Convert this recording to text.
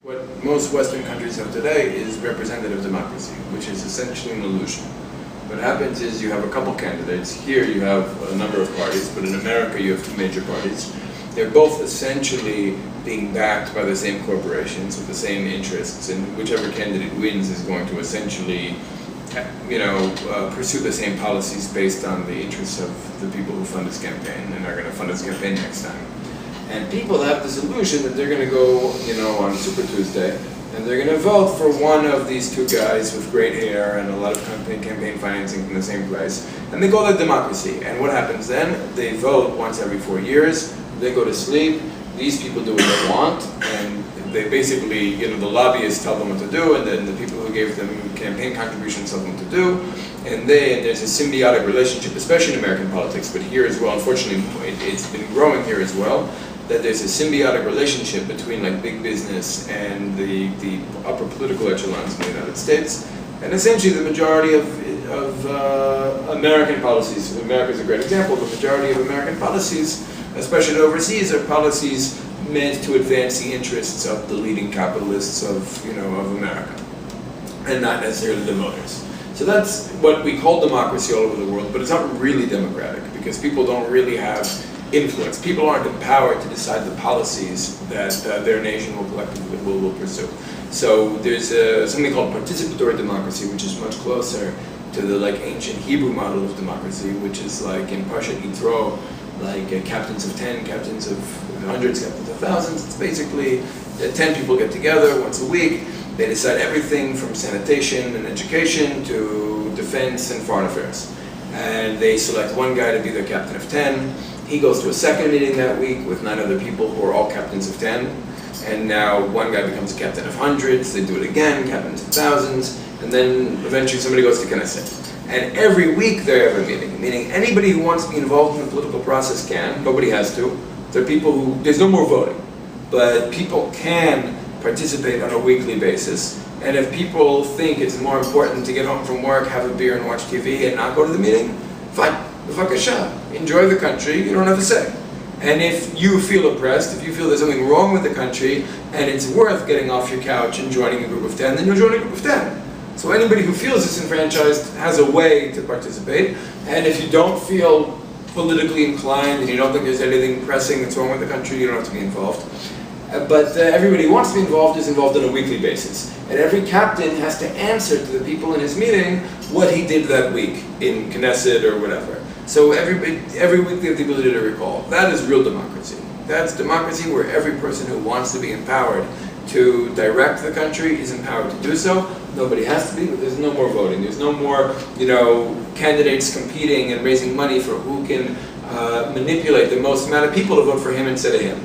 What most Western countries have today is representative democracy, which is essentially an illusion. What happens is you have a couple candidates. Here you have a number of parties, but in America you have two major parties. They're both essentially being backed by the same corporations with the same interests, and whichever candidate wins is going to essentially, pursue the same policies based on the interests of the people who fund his campaign and are going to fund his campaign next time. And people have this illusion that they're going to go, on Super Tuesday, and they're going to vote for one of these two guys with great hair and a lot of campaign financing from the same place. And they call it democracy. And what happens then? They vote once every 4 years, they go to sleep, these people do what they want, and they basically, the lobbyists tell them what to do, and then the people who gave them campaign contributions tell them what to do. And there's a symbiotic relationship, especially in American politics, but here as well. Unfortunately, it's been growing here as well, that there's a symbiotic relationship between big business and the upper political echelons in the United States, and essentially the majority of American policies. America is a great example. The majority of American policies, especially overseas, are policies meant to advance the interests of the leading capitalists of America, and not necessarily the voters. So that's what we call democracy all over the world, but it's not really democratic because people don't really have influence. People aren't empowered to decide the policies that their nation will collectively will pursue. So there's something called participatory democracy, which is much closer to the ancient Hebrew model of democracy, which is in Parshat Yitro, captains of 10, captains of hundreds, captains of thousands. It's basically 10 people get together once a week. They decide everything from sanitation and education to defense and foreign affairs. And they select one guy to be their captain of 10. He goes to a second meeting that week with 9 other people who are all captains of 10. And now one guy becomes a captain of hundreds, they do it again, captains of thousands, and then eventually somebody goes to Knesset. And every week they have a meeting, meaning anybody who wants to be involved in the political process can, nobody has to. There are people who, there's no more voting, but people can participate on a weekly basis. And if people think it's more important to get home from work, have a beer and watch TV and not go to the meeting, fine, b'vakasha, enjoy the country, you don't have a say. And if you feel oppressed, if you feel there's something wrong with the country, and it's worth getting off your couch and joining a group of 10, then you'll join a group of 10. So anybody who feels disenfranchised has a way to participate, and if you don't feel politically inclined and you don't think there's anything pressing that's wrong with the country, you don't have to be involved. But everybody who wants to be involved is involved on a weekly basis. And every captain has to answer to the people in his meeting what he did that week in Knesset or whatever. So every week they have the ability to recall. That is real democracy. That's democracy where every person who wants to be empowered to direct the country is empowered to do so. Nobody has to be, but there's no more voting. There's no more, candidates competing and raising money for who can manipulate the most amount of people to vote for him instead of him.